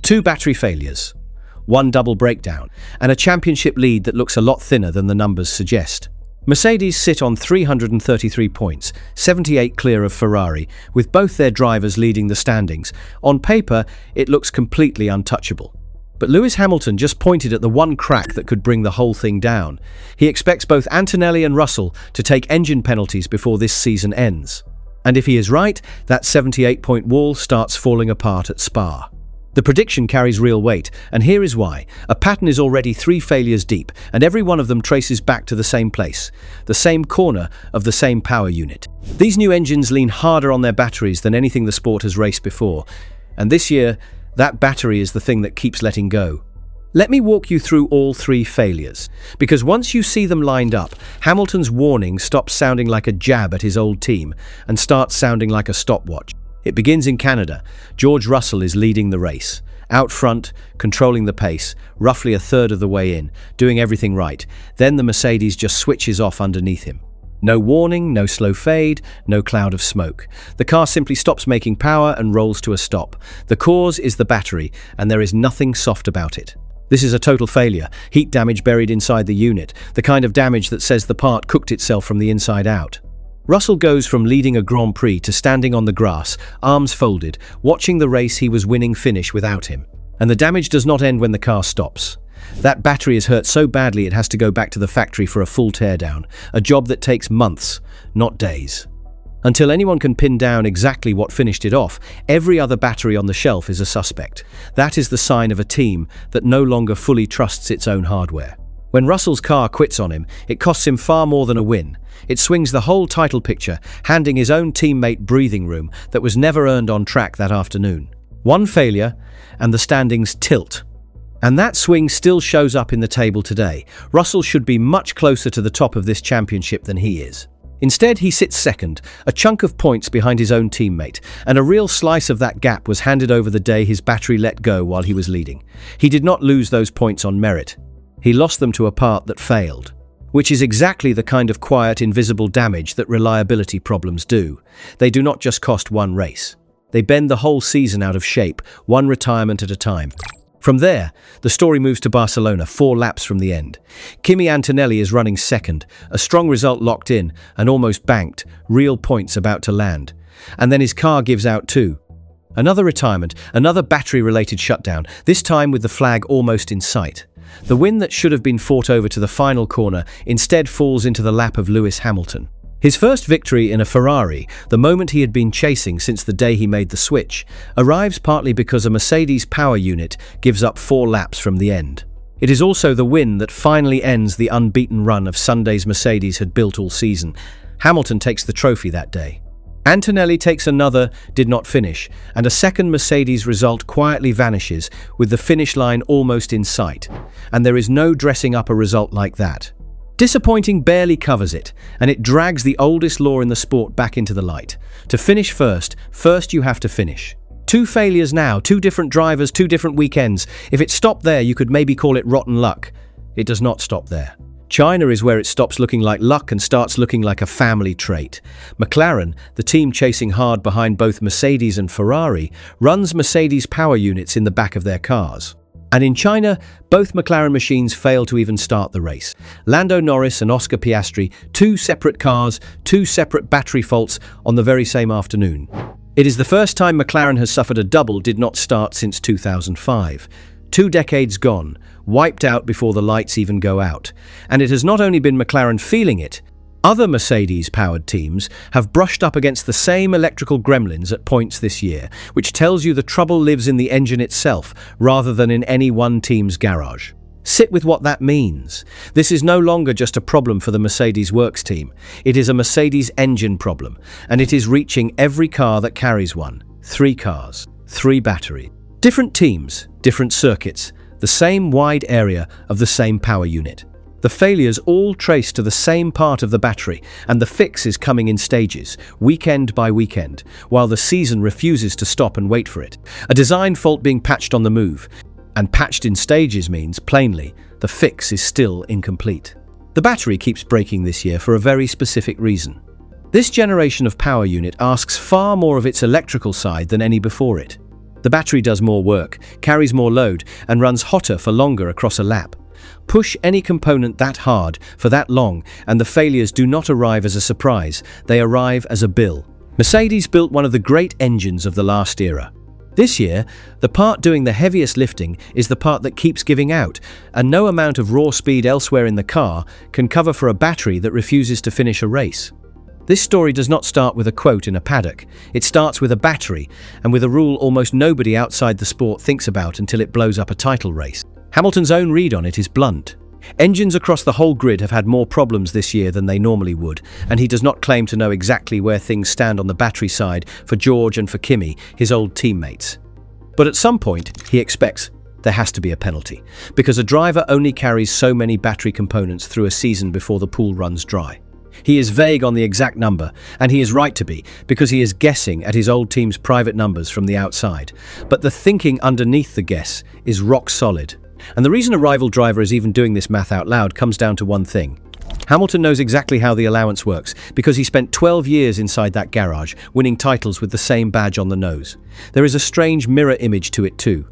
Two battery failures, one double breakdown, and a championship lead that looks a lot thinner than the numbers suggest. Mercedes sit on 333 points, 78 clear of Ferrari, with both their drivers leading the standings. On paper, it looks completely untouchable. But Lewis Hamilton just pointed at the one crack that could bring the whole thing down. He expects both Antonelli and Russell to take engine penalties before this season ends. And if he is right, that 78-point wall starts falling apart at Spa. The prediction carries real weight, and here is why. A pattern is already 3 failures deep, and every one of them traces back to the same place, the same corner of the same power unit. These new engines lean harder on their batteries than anything the sport has raced before, and this year, that battery is the thing that keeps letting go. Let me walk you through all 3 failures, because once you see them lined up, Hamilton's warning stops sounding like a jab at his old team and starts sounding like a stopwatch. It begins in Canada. George Russell is leading the race. Out front, controlling the pace, roughly a third of the way in, doing everything right. Then the Mercedes just switches off underneath him. No warning, no slow fade, no cloud of smoke. The car simply stops making power and rolls to a stop. The cause is the battery, and there is nothing soft about it. This is a total failure, heat damage buried inside the unit, the kind of damage that says the part cooked itself from the inside out. Russell goes from leading a Grand Prix to standing on the grass, arms folded, watching the race he was winning finish without him. And the damage does not end when the car stops. That battery is hurt so badly it has to go back to the factory for a full teardown, a job that takes months, not days. Until anyone can pin down exactly what finished it off, every other battery on the shelf is a suspect. That is the sign of a team that no longer fully trusts its own hardware. When Russell's car quits on him, it costs him far more than a win. It swings the whole title picture, handing his own teammate breathing room that was never earned on track that afternoon. One failure, and the standings tilt. And that swing still shows up in the table today. Russell should be much closer to the top of this championship than he is. Instead, he sits second, a chunk of points behind his own teammate, and a real slice of that gap was handed over the day his battery let go while he was leading. He did not lose those points on merit. He lost them to a part that failed, which is exactly the kind of quiet, invisible damage that reliability problems do. They do not just cost one race. They bend the whole season out of shape, one retirement at a time. From there, the story moves to Barcelona, 4 laps from the end. Kimi Antonelli is running second, a strong result locked in and almost banked, real points about to land. And then his car gives out too. Another retirement, another battery-related shutdown, this time with the flag almost in sight. The win that should have been fought over to the final corner instead falls into the lap of Lewis Hamilton. His first victory in a Ferrari, the moment he had been chasing since the day he made the switch, arrives partly because a Mercedes power unit gives up 4 laps from the end. It is also the win that finally ends the unbeaten run of Sunday's Mercedes had built all season. Hamilton takes the trophy that day. Antonelli takes another, did not finish, and a second Mercedes result quietly vanishes with the finish line almost in sight. And there is no dressing up a result like that. Disappointing barely covers it, and it drags the oldest law in the sport back into the light. To finish first you have to finish. 2 failures now, 2 different drivers, 2 different weekends. If it stopped there, you could maybe call it rotten luck. It does not stop there. China is where it stops looking like luck and starts looking like a family trait. McLaren, the team chasing hard behind both Mercedes and Ferrari, runs Mercedes power units in the back of their cars. And in China, both McLaren machines fail to even start the race. Lando Norris and Oscar Piastri, 2 separate cars, 2 separate battery faults on the very same afternoon. It is the first time McLaren has suffered a double did not start since 2005. 2 decades gone, wiped out before the lights even go out. And it has not only been McLaren feeling it, other Mercedes-powered teams have brushed up against the same electrical gremlins at points this year, which tells you the trouble lives in the engine itself rather than in any one team's garage. Sit with what that means. This is no longer just a problem for the Mercedes Works team. It is a Mercedes engine problem, and it is reaching every car that carries one. 3 cars, 3 batteries. Different teams, different circuits, the same wide area of the same power unit. The failures all trace to the same part of the battery, and the fix is coming in stages, weekend by weekend, while the season refuses to stop and wait for it. A design fault being patched on the move, and patched in stages means, plainly, the fix is still incomplete. The battery keeps breaking this year for a very specific reason. This generation of power unit asks far more of its electrical side than any before it. The battery does more work, carries more load, and runs hotter for longer across a lap. Push any component that hard for that long, and the failures do not arrive as a surprise, they arrive as a bill. Mercedes built one of the great engines of the last era. This year, the part doing the heaviest lifting is the part that keeps giving out, and no amount of raw speed elsewhere in the car can cover for a battery that refuses to finish a race. This story does not start with a quote in a paddock. It starts with a battery, and with a rule almost nobody outside the sport thinks about until it blows up a title race. Hamilton's own read on it is blunt. Engines across the whole grid have had more problems this year than they normally would, and he does not claim to know exactly where things stand on the battery side for George and for Kimi, his old teammates. But at some point, he expects there has to be a penalty, because a driver only carries so many battery components through a season before the pool runs dry. He is vague on the exact number, and he is right to be, because he is guessing at his old team's private numbers from the outside. But the thinking underneath the guess is rock solid. And the reason a rival driver is even doing this math out loud comes down to one thing. Hamilton knows exactly how the allowance works, because he spent 12 years inside that garage, winning titles with the same badge on the nose. There is a strange mirror image to it too.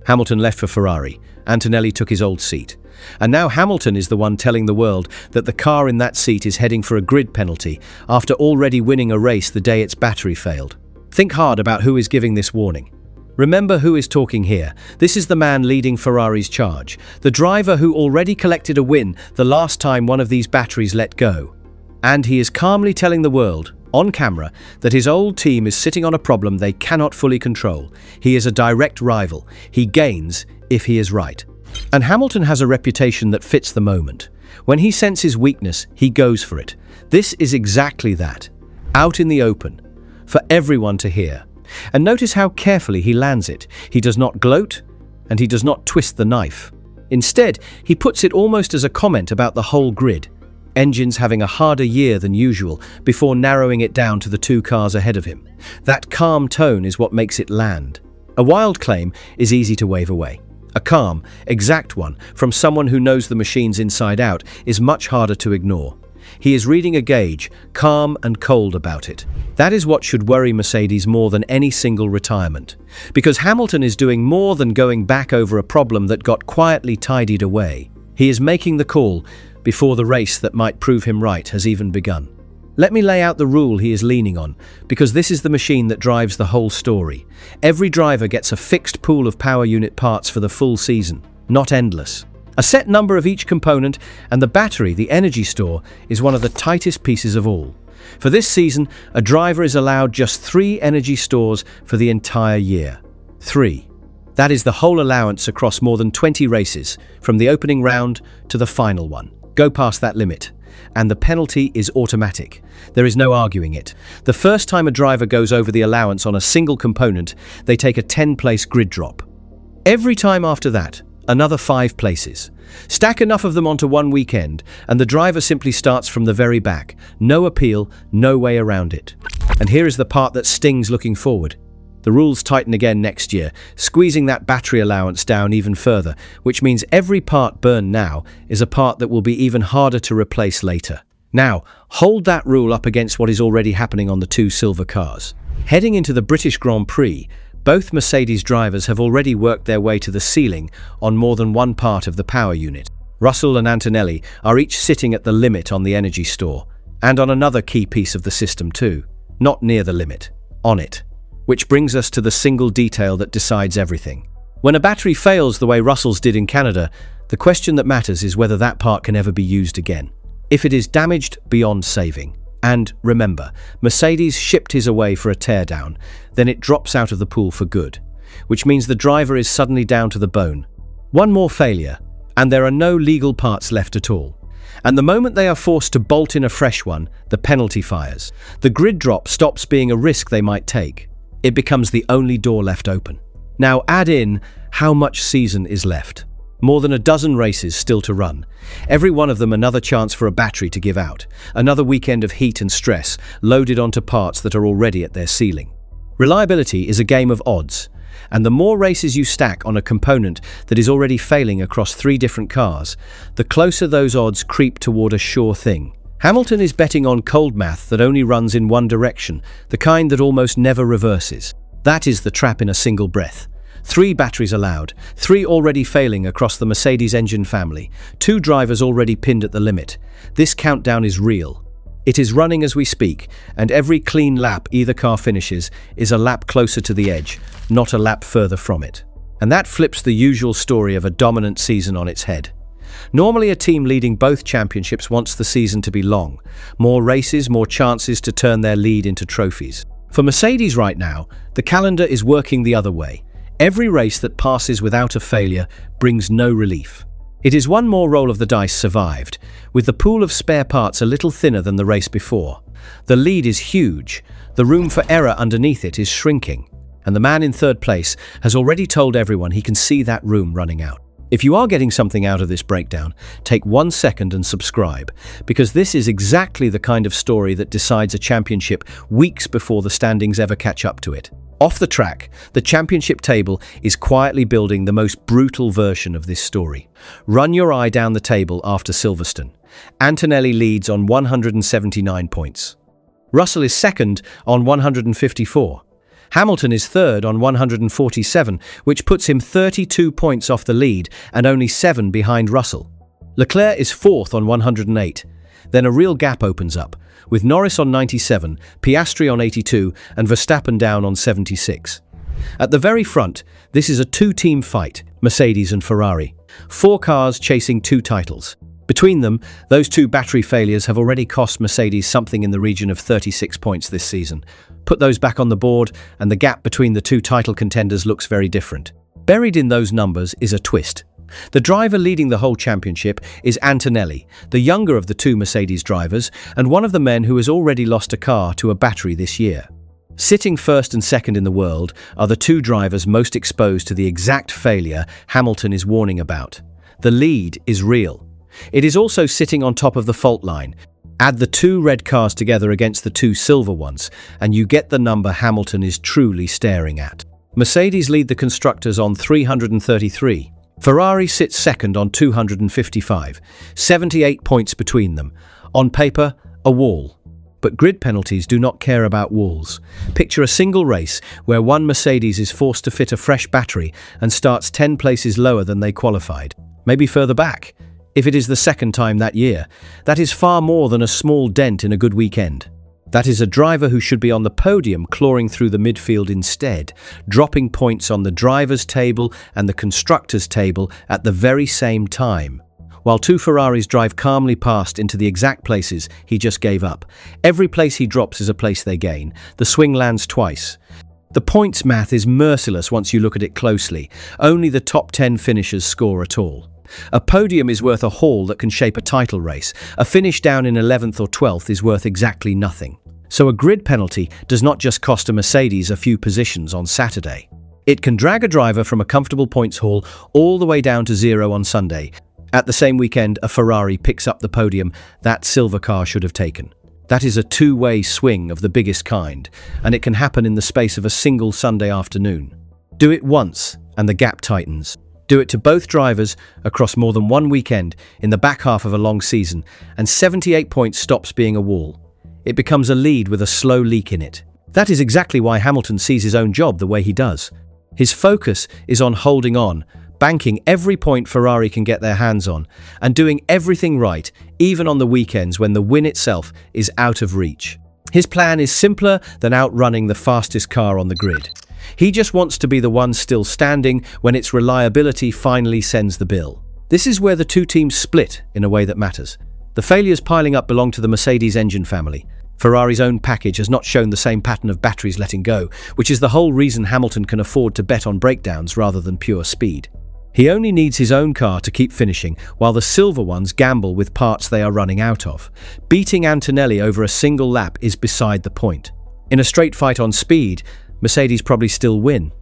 Hamilton left for Ferrari. Antonelli took his old seat. And now Hamilton is the one telling the world that the car in that seat is heading for a grid penalty after already winning a race the day its battery failed. Think hard about who is giving this warning. Remember who is talking here. This is the man leading Ferrari's charge, the driver who already collected a win the last time one of these batteries let go. And he is calmly telling the world, on camera, that his old team is sitting on a problem they cannot fully control. He is a direct rival. He gains if he is right. And Hamilton has a reputation that fits the moment. When he senses weakness, he goes for it. This is exactly that. Out in the open, for everyone to hear. And notice how carefully he lands it. He does not gloat, and he does not twist the knife. Instead, he puts it almost as a comment about the whole grid. Engines having a harder year than usual, before narrowing it down to the two cars ahead of him. That calm tone is what makes it land. A wild claim is easy to wave away. A calm, exact one, from someone who knows the machines inside out, is much harder to ignore. He is reading a gauge, calm and cold about it. That is what should worry Mercedes more than any single retirement. Because Hamilton is doing more than going back over a problem that got quietly tidied away. He is making the call before the race that might prove him right has even begun. Let me lay out the rule he is leaning on, because this is the machine that drives the whole story. Every driver gets a fixed pool of power unit parts for the full season, not endless. A set number of each component, and the battery, the energy store, is one of the tightest pieces of all. For this season, a driver is allowed just 3 energy stores for the entire year. 3. That is the whole allowance across more than 20 races, from the opening round to the final one. Go past that limit, and the penalty is automatic. There is no arguing it. The first time a driver goes over the allowance on a single component, they take a 10-place grid drop. Every time after that, another 5 places. Stack enough of them onto one weekend, and the driver simply starts from the very back. No appeal, no way around it. And here is the part that stings looking forward. The rules tighten again next year, squeezing that battery allowance down even further, which means every part burned now is a part that will be even harder to replace later. Now, hold that rule up against what is already happening on the 2 silver cars. Heading into the British Grand Prix, both Mercedes drivers have already worked their way to the ceiling on more than one part of the power unit. Russell and Antonelli are each sitting at the limit on the energy store, and on another key piece of the system too. Not near the limit, on it. Which brings us to the single detail that decides everything. When a battery fails the way Russell's did in Canada, the question that matters is whether that part can ever be used again. If it is damaged beyond saving. And remember, Mercedes shipped his away for a teardown, then it drops out of the pool for good, which means the driver is suddenly down to the bone. One more failure, and there are no legal parts left at all. And the moment they are forced to bolt in a fresh one, the penalty fires. The grid drop stops being a risk they might take. It becomes the only door left open. Now add in how much season is left. More than a dozen races still to run. Every one of them another chance for a battery to give out. Another weekend of heat and stress, loaded onto parts that are already at their ceiling. Reliability is a game of odds, and the more races you stack on a component that is already failing across 3 different cars, the closer those odds creep toward a sure thing. Hamilton is betting on cold math that only runs in one direction, the kind that almost never reverses. That is the trap in a single breath. 3 batteries allowed, 3 already failing across the Mercedes engine family, 2 drivers already pinned at the limit. This countdown is real. It is running as we speak, and every clean lap either car finishes is a lap closer to the edge, not a lap further from it. And that flips the usual story of a dominant season on its head. Normally a team leading both championships wants the season to be long. More races, more chances to turn their lead into trophies. For Mercedes right now, the calendar is working the other way. Every race that passes without a failure brings no relief. It is one more roll of the dice survived, with the pool of spare parts a little thinner than the race before. The lead is huge, the room for error underneath it is shrinking, and the man in third place has already told everyone he can see that room running out. If you are getting something out of this breakdown, take 1 second and subscribe, because this is exactly the kind of story that decides a championship weeks before the standings ever catch up to it. Off the track, the championship table is quietly building the most brutal version of this story. Run your eye down the table after Silverstone. Antonelli leads on 179 points. Russell is second on 154. Hamilton is third on 147, which puts him 32 points off the lead and only 7 behind Russell. Leclerc is fourth on 108. Then a real gap opens up, with Norris on 97, Piastri on 82 and Verstappen down on 76. At the very front, this is a 2-team fight, Mercedes and Ferrari. 4 cars chasing 2 titles. Between them, those 2 battery failures have already cost Mercedes something in the region of 36 points this season. Put those back on the board, and the gap between the 2 title contenders looks very different. Buried in those numbers is a twist. The driver leading the whole championship is Antonelli, the younger of the 2 Mercedes drivers, and one of the men who has already lost a car to a battery this year. Sitting first and second in the world are the 2 drivers most exposed to the exact failure Hamilton is warning about. The lead is real. It is also sitting on top of the fault line. Add the 2 red cars together against the 2 silver ones, and you get the number Hamilton is truly staring at. Mercedes lead the constructors on 333. Ferrari sits second on 255, 78 points between them. On paper, a wall. But grid penalties do not care about walls. Picture a single race where one Mercedes is forced to fit a fresh battery and starts 10 places lower than they qualified. Maybe further back. If it is the second time that year, that is far more than a small dent in a good weekend. That is a driver who should be on the podium clawing through the midfield instead, dropping points on the driver's table and the constructor's table at the very same time. While 2 Ferraris drive calmly past into the exact places he just gave up. Every place he drops is a place they gain. The swing lands twice. The points math is merciless once you look at it closely. Only the top 10 finishers score at all. A podium is worth a haul that can shape a title race. A finish down in 11th or 12th is worth exactly nothing. So a grid penalty does not just cost a Mercedes a few positions on Saturday. It can drag a driver from a comfortable points haul all the way down to 0 on Sunday. At the same weekend, a Ferrari picks up the podium that silver car should have taken. That is a 2-way swing of the biggest kind, and it can happen in the space of a single Sunday afternoon. Do it once, and the gap tightens. Do it to both drivers across more than one weekend in the back half of a long season, and 78 points stops being a wall. It becomes a lead with a slow leak in it. That is exactly why Hamilton sees his own job the way he does. His focus is on holding on, banking every point Ferrari can get their hands on, and doing everything right, even on the weekends when the win itself is out of reach. His plan is simpler than outrunning the fastest car on the grid. He just wants to be the one still standing when its reliability finally sends the bill. This is where the 2 teams split in a way that matters. The failures piling up belong to the Mercedes engine family. Ferrari's own package has not shown the same pattern of batteries letting go, which is the whole reason Hamilton can afford to bet on breakdowns rather than pure speed. He only needs his own car to keep finishing, while the silver ones gamble with parts they are running out of. Beating Antonelli over a single lap is beside the point. In a straight fight on speed, Mercedes probably still win.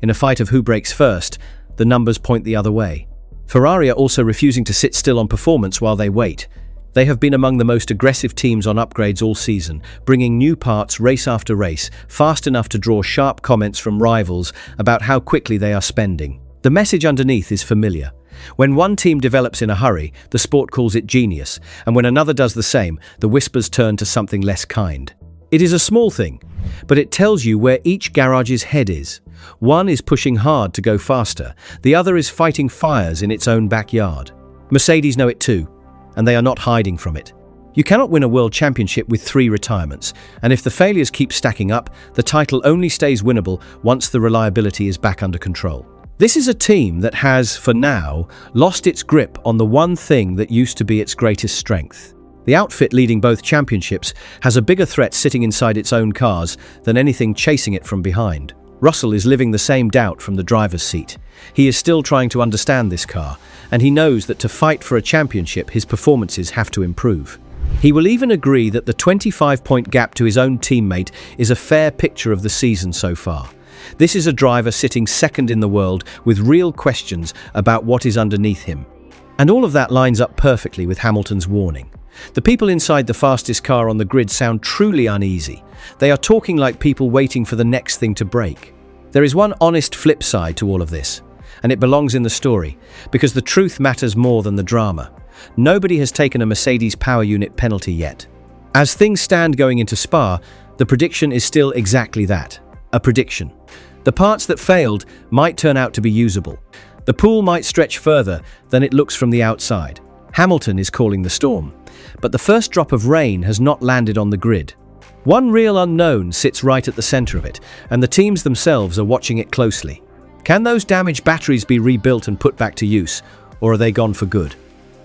In a fight of who breaks first, the numbers point the other way. Ferrari are also refusing to sit still on performance while they wait. They have been among the most aggressive teams on upgrades all season, bringing new parts race after race, fast enough to draw sharp comments from rivals about how quickly they are spending. The message underneath is familiar. When one team develops in a hurry, the sport calls it genius, and when another does the same, the whispers turn to something less kind. It is a small thing, but it tells you where each garage's head is. One is pushing hard to go faster, the other is fighting fires in its own backyard. Mercedes know it too, and they are not hiding from it. You cannot win a world championship with 3 retirements, and if the failures keep stacking up, the title only stays winnable once the reliability is back under control. This is a team that has, for now, lost its grip on the one thing that used to be its greatest strength. The outfit leading both championships has a bigger threat sitting inside its own cars than anything chasing it from behind. Russell is living the same doubt from the driver's seat. He is still trying to understand this car, and he knows that to fight for a championship, his performances have to improve. He will even agree that the 25-point gap to his own teammate is a fair picture of the season so far. This is a driver sitting second in the world with real questions about what is underneath him. And all of that lines up perfectly with Hamilton's warning. The people inside the fastest car on the grid sound truly uneasy. They are talking like people waiting for the next thing to break. There is one honest flip side to all of this, and it belongs in the story, because the truth matters more than the drama. Nobody has taken a Mercedes power unit penalty yet. As things stand going into Spa, the prediction is still exactly that, a prediction. The parts that failed might turn out to be usable. The pool might stretch further than it looks from the outside. Hamilton is calling the storm, but the first drop of rain has not landed on the grid. One real unknown sits right at the center of it, and the teams themselves are watching it closely. Can those damaged batteries be rebuilt and put back to use, or are they gone for good?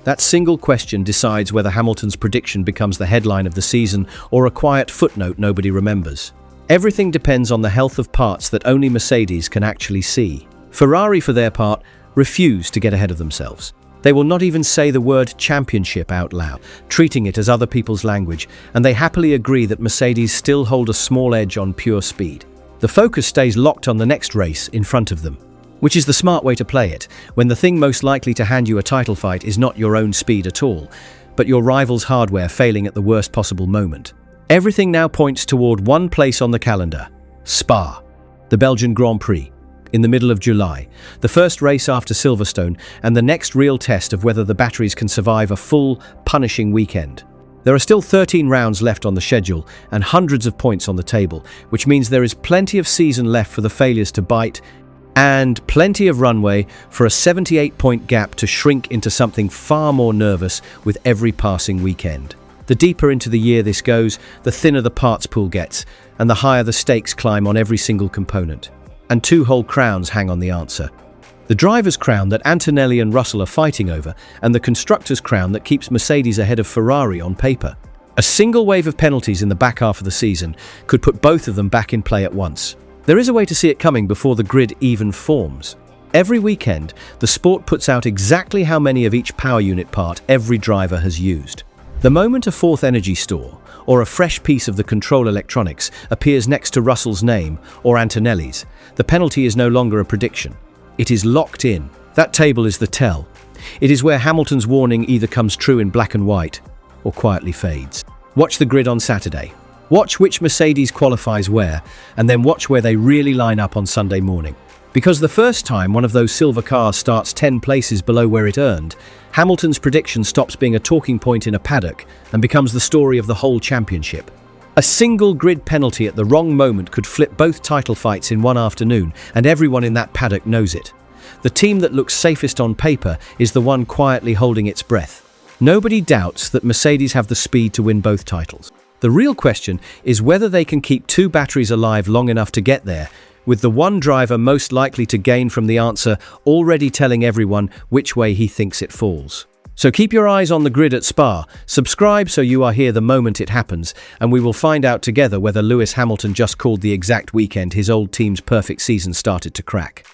That single question decides whether Hamilton's prediction becomes the headline of the season or a quiet footnote nobody remembers. Everything depends on the health of parts that only Mercedes can actually see. Ferrari, for their part, refuse to get ahead of themselves. They will not even say the word championship out loud, treating it as other people's language, and they happily agree that Mercedes still hold a small edge on pure speed. The focus stays locked on the next race in front of them, which is the smart way to play it, when the thing most likely to hand you a title fight is not your own speed at all, but your rival's hardware failing at the worst possible moment. Everything now points toward one place on the calendar: Spa, the Belgian Grand Prix. In the middle of July, the first race after Silverstone and the next real test of whether the batteries can survive a full, punishing weekend. There are still 13 rounds left on the schedule and hundreds of points on the table, which means there is plenty of season left for the failures to bite and plenty of runway for a 78-point gap to shrink into something far more nervous with every passing weekend. The deeper into the year this goes, the thinner the parts pool gets, and the higher the stakes climb on every single component. And 2 whole crowns hang on the answer. The driver's crown that Antonelli and Russell are fighting over, and the constructor's crown that keeps Mercedes ahead of Ferrari on paper. A single wave of penalties in the back half of the season could put both of them back in play at once. There is a way to see it coming before the grid even forms. Every weekend, the sport puts out exactly how many of each power unit part every driver has used. The moment a 4th energy store, or a fresh piece of the control electronics, appears next to Russell's name, or Antonelli's, the penalty is no longer a prediction. It is locked in. That table is the tell. It is where Hamilton's warning either comes true in black and white, or quietly fades. Watch the grid on Saturday. Watch which Mercedes qualifies where, and then watch where they really line up on Sunday morning. Because the first time one of those silver cars starts 10 places below where it earned, Hamilton's prediction stops being a talking point in a paddock and becomes the story of the whole championship. A single grid penalty at the wrong moment could flip both title fights in one afternoon, and everyone in that paddock knows it. The team that looks safest on paper is the one quietly holding its breath. Nobody doubts that Mercedes have the speed to win both titles. The real question is whether they can keep 2 batteries alive long enough to get there, with the one driver most likely to gain from the answer already telling everyone which way he thinks it falls. So keep your eyes on the grid at Spa, subscribe so you are here the moment it happens, and we will find out together whether Lewis Hamilton just called the exact weekend his old team's perfect season started to crack.